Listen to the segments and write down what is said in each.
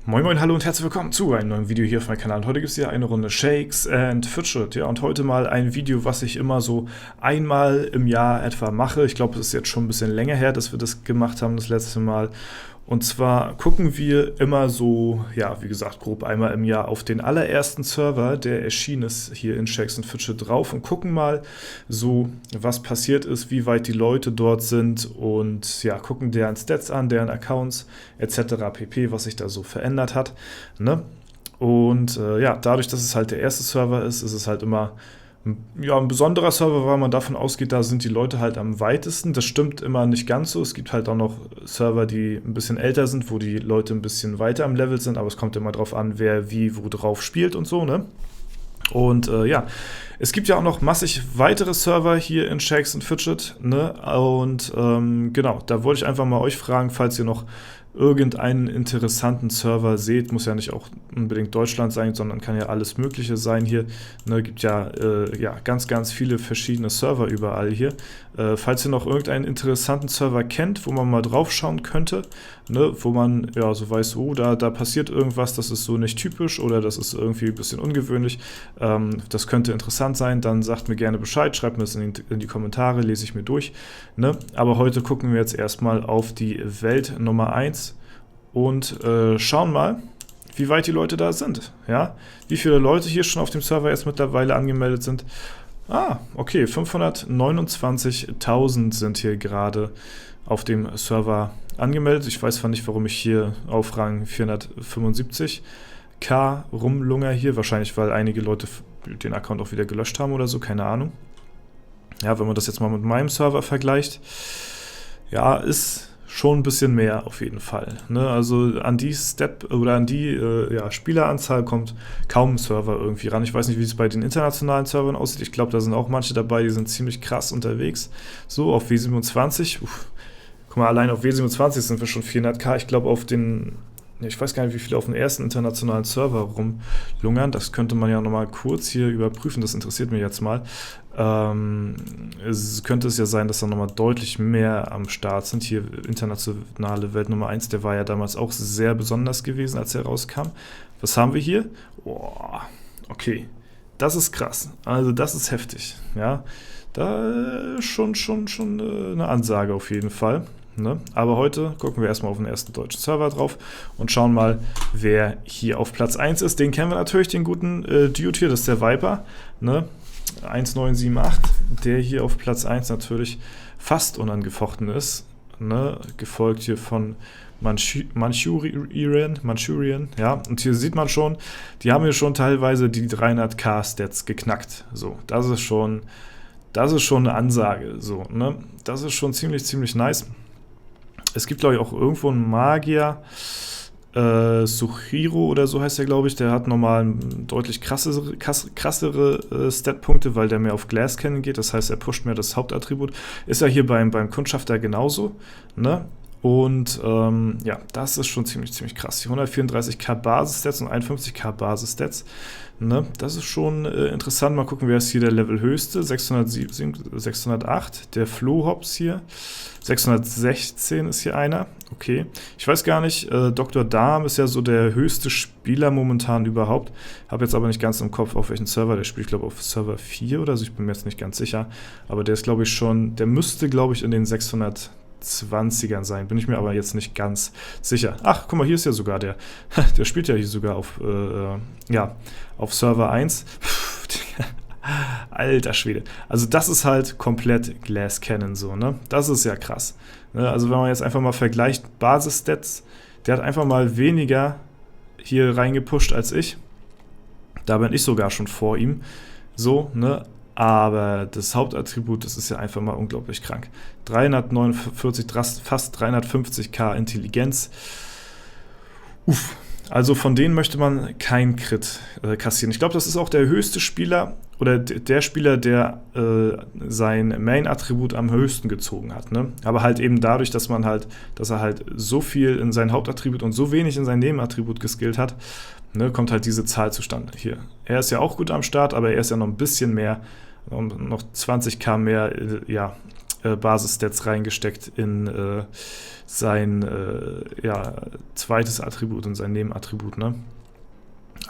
Moin Moin, hallo und herzlich willkommen zu einem neuen Video hier auf meinem Kanal. Und heute gibt es hier eine Runde Shakes and Fidget. Ja, und heute mal ein Video, was ich immer so einmal im Jahr etwa mache. Ich glaube, es ist jetzt schon ein bisschen länger her, dass wir das gemacht haben, das letzte Mal. Und zwar gucken wir immer so, ja, wie gesagt, grob einmal im Jahr auf den allerersten Server, der erschienen ist hier in Shakes and Fidget drauf und gucken mal so, was passiert ist, wie weit die Leute dort sind und ja, gucken deren Stats an, deren Accounts etc. pp, was sich da so verändert hat, ne? Und ja, dadurch, dass es halt der erste Server ist, ist es halt immer ja, ein besonderer Server, weil man davon ausgeht, da sind die Leute halt am weitesten. Das stimmt immer nicht ganz so. Es gibt halt auch noch Server, die ein bisschen älter sind, wo die Leute ein bisschen weiter am Level sind, aber es kommt immer drauf an, wer wie wo drauf spielt und so, ne? Und ja, es gibt ja auch noch massig weitere Server hier in Shakes and Fidget, ne? Und genau, da wollte ich einfach mal euch fragen, falls ihr noch irgendeinen interessanten Server seht, muss ja nicht auch unbedingt Deutschland sein, sondern kann ja alles Mögliche sein hier. Ne, gibt ja, ja ganz, ganz viele verschiedene Server überall hier. Falls ihr noch irgendeinen interessanten Server kennt, wo man mal drauf schauen könnte, ne, wo man ja so weiß, oh, da passiert irgendwas, das ist so nicht typisch oder das ist irgendwie ein bisschen ungewöhnlich, das könnte interessant sein, dann sagt mir gerne Bescheid, schreibt mir das in die Kommentare, lese ich mir durch. Ne? Aber heute gucken wir jetzt erstmal auf die Welt Nummer 1 und schauen mal, wie weit die Leute da sind. Ja? Wie viele Leute hier schon auf dem Server jetzt mittlerweile angemeldet sind. Ah, okay, 529.000 sind hier gerade auf dem Server angemeldet. Ich weiß zwar nicht, warum ich hier auf Rang 475k rumlunger hier. Wahrscheinlich, weil einige Leute den Account auch wieder gelöscht haben oder so, keine Ahnung. Ja, wenn man das jetzt mal mit meinem Server vergleicht, ja, ist schon ein bisschen mehr auf jeden Fall. Ne? Also an die ja, Spieleranzahl kommt kaum ein Server irgendwie ran. Ich weiß nicht, wie es bei den internationalen Servern aussieht. Ich glaube, da sind auch manche dabei, die sind ziemlich krass unterwegs. So, auf W27, guck mal, allein auf W27 sind wir schon 400k. Ich glaube, auf den, ich weiß gar nicht, wie viele auf dem ersten internationalen Server rumlungern. Das könnte man ja nochmal kurz hier überprüfen. Das interessiert mich jetzt mal. Könnte es ja sein, dass da nochmal deutlich mehr am Start sind. Hier internationale Welt Nummer 1, der war ja damals auch sehr besonders gewesen, als er rauskam. Was haben wir hier? Boah, okay, das ist krass. Also das ist heftig. Ja, da schon eine Ansage auf jeden Fall. Ne? Aber heute gucken wir erstmal auf den ersten deutschen Server drauf und schauen mal, wer hier auf Platz 1 ist. Den kennen wir natürlich, den guten Dude hier, das ist der Viper, ne? 1978, der hier auf Platz 1 natürlich fast unangefochten ist, ne? Gefolgt hier von Manchurian, ja, und hier sieht man schon, die haben hier schon teilweise die 300k Stats geknackt, so, das ist schon eine Ansage, so, ne? Das ist schon ziemlich nice. Es gibt, glaube ich, auch irgendwo einen Magier, Suchiro oder so heißt der, glaube ich, der hat nochmal deutlich krassere Stat-Punkte, weil der mehr auf Glass-Cannon geht, das heißt, er pusht mehr das Hauptattribut. Ist ja hier beim Kundschafter genauso, ne? Und ja, das ist schon ziemlich krass. Die 134k Basis-Stats und 51k Basis-Stats. Ne? Das ist schon interessant. Mal gucken, wer ist hier der Level höchste. 608. Der Flo-Hops hier. 616 ist hier einer. Okay. Ich weiß gar nicht, Dr. Darm ist ja so der höchste Spieler momentan überhaupt. Habe jetzt aber nicht ganz im Kopf, auf welchen Server der spielt. Ich glaube, auf Server 4 oder so. Ich bin mir jetzt nicht ganz sicher. Aber der ist, glaube ich, schon, der müsste, glaube ich, in den 620ern sein, bin ich mir aber jetzt nicht ganz sicher. Ach, guck mal, hier ist ja sogar der spielt ja hier sogar auf, ja, auf Server 1. Alter Schwede. Also das ist halt komplett Glass Cannon so, ne? Das ist ja krass. Ne? Also wenn man jetzt einfach mal vergleicht, Basis-Stats, der hat einfach mal weniger hier reingepusht als ich. Da bin ich sogar schon vor ihm. So, ne? Aber das Hauptattribut, das ist ja einfach mal unglaublich krank. 349, fast 350k Intelligenz. Uff. Also von denen möchte man kein Crit kassieren. Ich glaube, das ist auch der höchste Spieler oder der Spieler, der sein Main-Attribut am höchsten gezogen hat. Ne? Aber halt eben dadurch, dass er halt so viel in sein Hauptattribut und so wenig in sein Nebenattribut geskillt hat, ne, kommt halt diese Zahl zustande. Hier. Er ist ja auch gut am Start, aber er ist ja noch ein bisschen mehr noch 20k mehr Basis-Stats reingesteckt in sein zweites Attribut, in sein Nebenattribut, ne?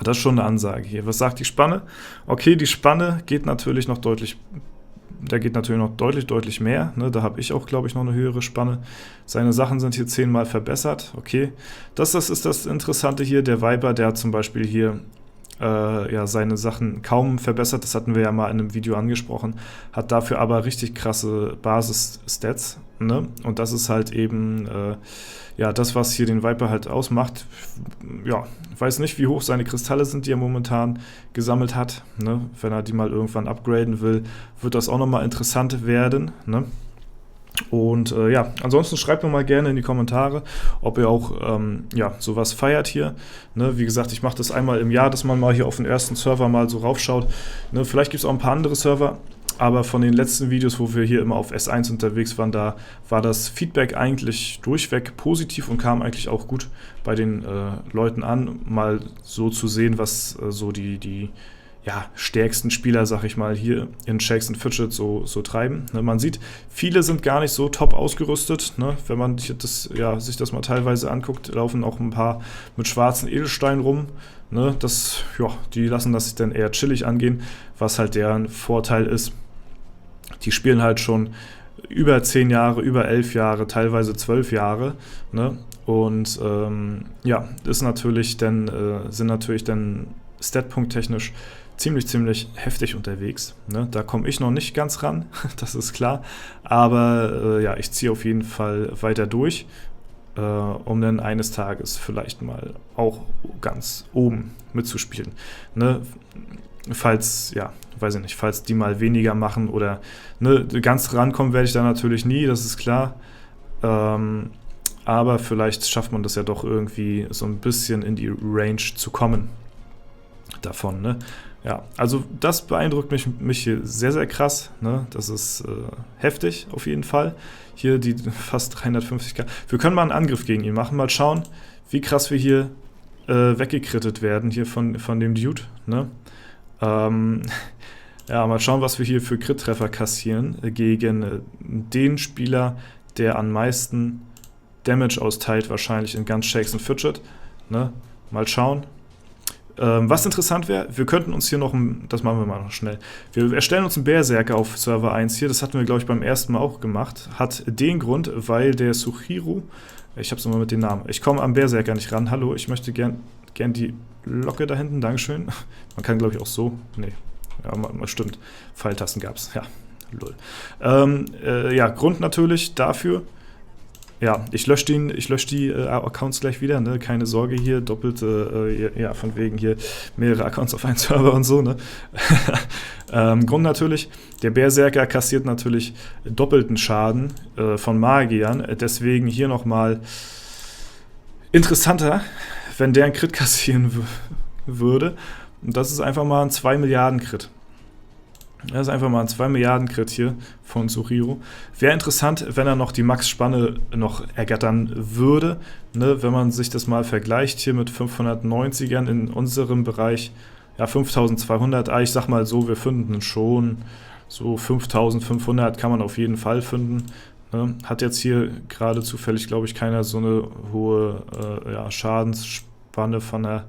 Das ist schon eine Ansage hier. Was sagt die Spanne? Okay, die Spanne geht natürlich noch deutlich deutlich mehr. Ne? Da habe ich auch, glaube ich, noch eine höhere Spanne. Seine Sachen sind hier 10-mal verbessert. Okay, das ist das Interessante hier. Der Viper, der hat zum Beispiel hier seine Sachen kaum verbessert. Das hatten wir ja mal in einem Video angesprochen. Hat dafür aber richtig krasse Basis-Stats. Ne? Und das ist halt eben das, was hier den Viper halt ausmacht. Ja, ich weiß nicht, wie hoch seine Kristalle sind, die er momentan gesammelt hat. Ne? Wenn er die mal irgendwann upgraden will, wird das auch nochmal interessant werden. Ne? Und ansonsten schreibt mir mal gerne in die Kommentare, ob ihr auch sowas feiert hier. Ne? Wie gesagt, ich mache das einmal im Jahr, dass man mal hier auf den ersten Server mal so raufschaut. Ne? Vielleicht gibt es auch ein paar andere Server, aber von den letzten Videos, wo wir hier immer auf S1 unterwegs waren, da war das Feedback eigentlich durchweg positiv und kam eigentlich auch gut bei den Leuten an, mal so zu sehen, was so die stärksten Spieler, sag ich mal, hier in Shakes and Fidget so treiben. Ne, man sieht, viele sind gar nicht so top ausgerüstet. Ne, wenn man sich das mal teilweise anguckt, laufen auch ein paar mit schwarzen Edelsteinen rum. Ne, die lassen das dann eher chillig angehen, was halt deren Vorteil ist. Die spielen halt schon über 10 Jahre, über 11 Jahre, teilweise 12 Jahre. Ne, und sind natürlich dann statpunkt-technisch ziemlich heftig unterwegs. Ne? Da komme ich noch nicht ganz ran, das ist klar. Aber ich ziehe auf jeden Fall weiter durch, um dann eines Tages vielleicht mal auch ganz oben mitzuspielen. Ne? Falls die mal weniger machen oder ganz rankommen werde ich da natürlich nie, das ist klar. Aber vielleicht schafft man das ja doch irgendwie so ein bisschen in die Range zu kommen davon, ne? Ja, also das beeindruckt mich hier sehr, sehr krass, ne? Das ist heftig auf jeden Fall. Hier die fast 350k. Wir können mal einen Angriff gegen ihn machen, mal schauen, wie krass wir hier weggekrittet werden, hier von dem Dude, ne? Mal schauen, was wir hier für Crit-Treffer kassieren gegen den Spieler, der am meisten Damage austeilt, wahrscheinlich in ganz Shakes and Fidget, ne? Mal schauen. Was interessant wäre, wir könnten uns hier noch, das machen wir mal noch schnell, wir erstellen uns einen Berserker auf Server 1 hier, das hatten wir, glaube ich, beim ersten Mal auch gemacht, hat den Grund, weil der Suchiru, ich hab's nochmal mit dem Namen, ich komme am Berserker nicht ran, hallo, ich möchte gern die Locke da hinten, dankeschön, man kann, glaube ich, auch so, stimmt, Pfeiltasten gab's, ja, lol. Grund natürlich dafür, ja, ich lösche die Accounts gleich wieder, ne? Keine Sorge hier, doppelte, von wegen hier mehrere Accounts auf einen Server und so, ne? Grund natürlich, der Berserker kassiert natürlich doppelten Schaden von Magiern, deswegen hier nochmal interessanter, wenn der einen Crit kassieren würde. Und das ist einfach mal ein 2 Milliarden Crit. Das ist einfach mal ein 2 Milliarden Crit hier von Suchiru. Wäre interessant, wenn er noch die Max-Spanne noch ergattern würde, ne, wenn man sich das mal vergleicht hier mit 590ern in unserem Bereich, 5200, ich sag mal so, wir finden schon so 5500 kann man auf jeden Fall finden. Ne. Hat jetzt hier gerade zufällig, glaube ich, keiner so eine hohe Schadensspanne von der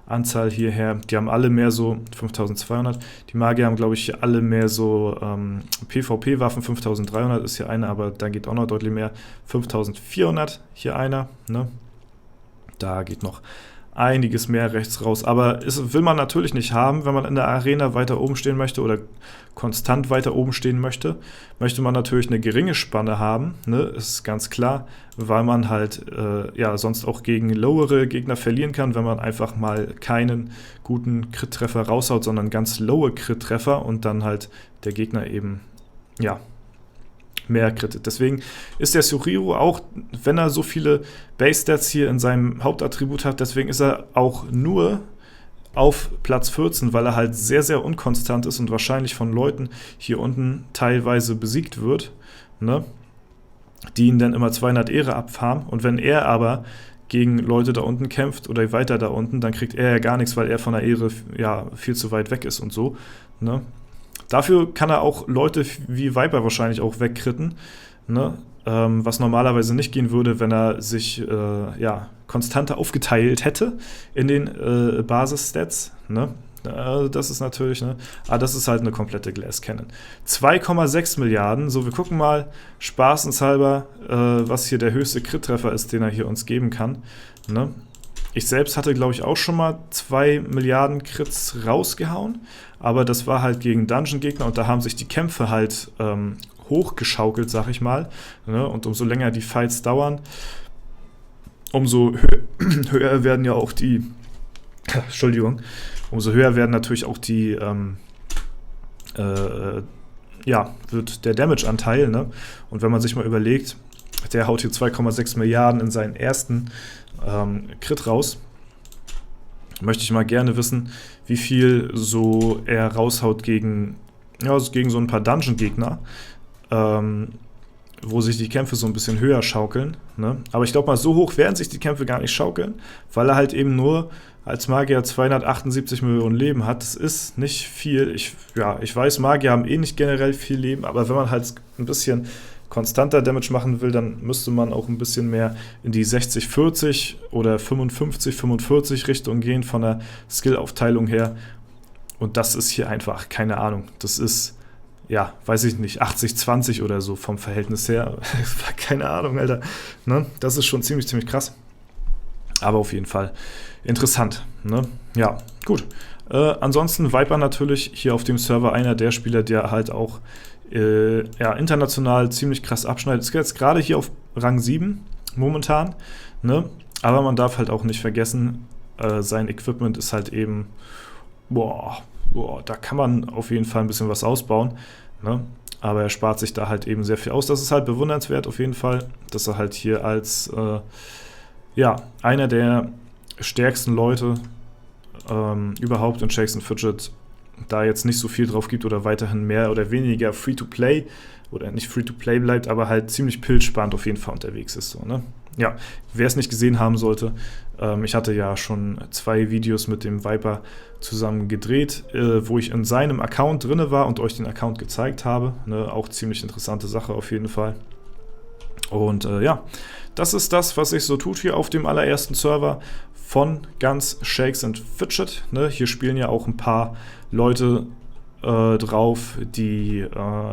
Anzahl hierher, die haben alle mehr so 5200, die Magier haben, glaube ich, alle mehr so PvP-Waffen, 5300 ist hier eine, aber da geht auch noch deutlich mehr, 5400 hier einer, ne? Da geht noch einiges mehr rechts raus, aber will man natürlich nicht haben, wenn man in der Arena weiter oben stehen möchte oder konstant weiter oben stehen möchte man natürlich eine geringe Spanne haben, ne, ist ganz klar, weil man halt sonst auch gegen lowere Gegner verlieren kann, wenn man einfach mal keinen guten Crit-Treffer raushaut, sondern ganz lowe Crit-Treffer und dann halt der Gegner eben, mehr krittet. Deswegen ist der Suchiru auch, wenn er so viele Base-Stats hier in seinem Hauptattribut hat, deswegen ist er auch nur auf Platz 14, weil er halt sehr, sehr unkonstant ist und wahrscheinlich von Leuten hier unten teilweise besiegt wird, ne, die ihn dann immer 200 Ehre abfarmen. Und wenn er aber gegen Leute da unten kämpft oder weiter da unten, dann kriegt er ja gar nichts, weil er von der Ehre viel zu weit weg ist und so, ne. Dafür kann er auch Leute wie Viper wahrscheinlich auch wegkritten, ne? Was normalerweise nicht gehen würde, wenn er sich ja, konstanter aufgeteilt hätte in den Basis-Stats, ne? Das ist natürlich, ne? Das ist halt eine komplette Glass Cannon. 2,6 Milliarden, so wir gucken mal spaßenshalber, was hier der höchste Crit-Treffer ist, den er hier uns geben kann, ne? Ich selbst hatte, glaube ich, auch schon mal 2 Milliarden Crits rausgehauen, aber das war halt gegen Dungeon-Gegner und da haben sich die Kämpfe halt hochgeschaukelt, sag ich mal, ne? Und umso länger die Fights dauern, umso höher werden ja auch die Entschuldigung, umso höher werden natürlich auch die ja, wird der Damage-Anteil, ne? Und wenn man sich mal überlegt, der haut hier 2,6 Milliarden in seinen ersten Crit raus, möchte ich mal gerne wissen, wie viel so er raushaut gegen, ja, also gegen so ein paar Dungeon-Gegner, wo sich die Kämpfe so ein bisschen höher schaukeln, ne? Aber ich glaube mal, so hoch werden sich die Kämpfe gar nicht schaukeln, weil er halt eben nur als Magier 278 Millionen Leben hat. Das ist nicht viel. Ich weiß, Magier haben eh nicht generell viel Leben, aber wenn man halt ein bisschen konstanter Damage machen will, dann müsste man auch ein bisschen mehr in die 60-40 oder 55-45 Richtung gehen von der Skill-Aufteilung her. Und das ist hier einfach, keine Ahnung, das ist, ja, weiß ich nicht, 80-20 oder so vom Verhältnis her. Keine Ahnung, Alter. Ne? Das ist schon ziemlich krass. Aber auf jeden Fall interessant. Ne? Ja, gut. Ansonsten Viper natürlich hier auf dem Server einer der Spieler, der halt auch ja, international ziemlich krass abschneidet. Ist jetzt gerade hier auf Rang 7 momentan. Ne? Aber man darf halt auch nicht vergessen, sein Equipment ist halt eben, da kann man auf jeden Fall ein bisschen was ausbauen. Ne? Aber er spart sich da halt eben sehr viel aus. Das ist halt bewundernswert auf jeden Fall, dass er halt hier als ja, einer der stärksten Leute überhaupt in Shakes & Fidget da jetzt nicht so viel drauf gibt oder weiterhin mehr oder weniger Free-to-Play oder nicht Free-to-Play bleibt, aber halt ziemlich pilzsparend auf jeden Fall unterwegs ist. So, ne? Ja, wer es nicht gesehen haben sollte, ich hatte ja schon 2 Videos mit dem Viper zusammen gedreht, wo ich in seinem Account drin war und euch den Account gezeigt habe. Ne? Auch ziemlich interessante Sache auf jeden Fall. Und ja, das ist das, was sich so tut hier auf dem allerersten Server von ganz Shakes & Fidget. Ne? Hier spielen ja auch ein paar Leute drauf, die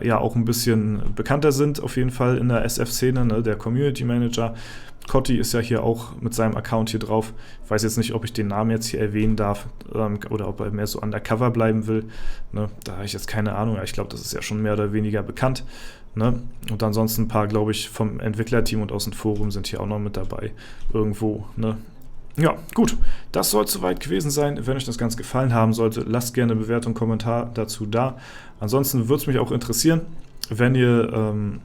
ja auch ein bisschen bekannter sind, auf jeden Fall in der SF-Szene. Ne? Der Community Manager Cotti ist ja hier auch mit seinem Account hier drauf. Ich weiß jetzt nicht, ob ich den Namen jetzt hier erwähnen darf oder ob er mehr so undercover bleiben will. Ne? Da habe ich jetzt keine Ahnung. Ich glaube, das ist ja schon mehr oder weniger bekannt. Ne? Und ansonsten ein paar, glaube ich, vom Entwicklerteam und aus dem Forum sind hier auch noch mit dabei. Irgendwo, ne? Ja, gut. Das soll es soweit gewesen sein. Wenn euch das Ganze gefallen haben sollte, lasst gerne eine Bewertung, Kommentar dazu da. Ansonsten würde es mich auch interessieren, wenn ihr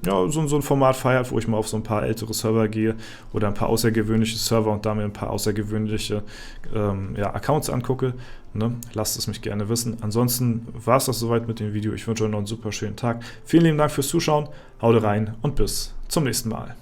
so ein Format feiert, wo ich mal auf so ein paar ältere Server gehe oder ein paar außergewöhnliche Server und da mir ein paar außergewöhnliche Accounts angucke. Ne? Lasst es mich gerne wissen. Ansonsten war es das soweit mit dem Video. Ich wünsche euch noch einen super schönen Tag. Vielen lieben Dank fürs Zuschauen. Haut rein und bis zum nächsten Mal.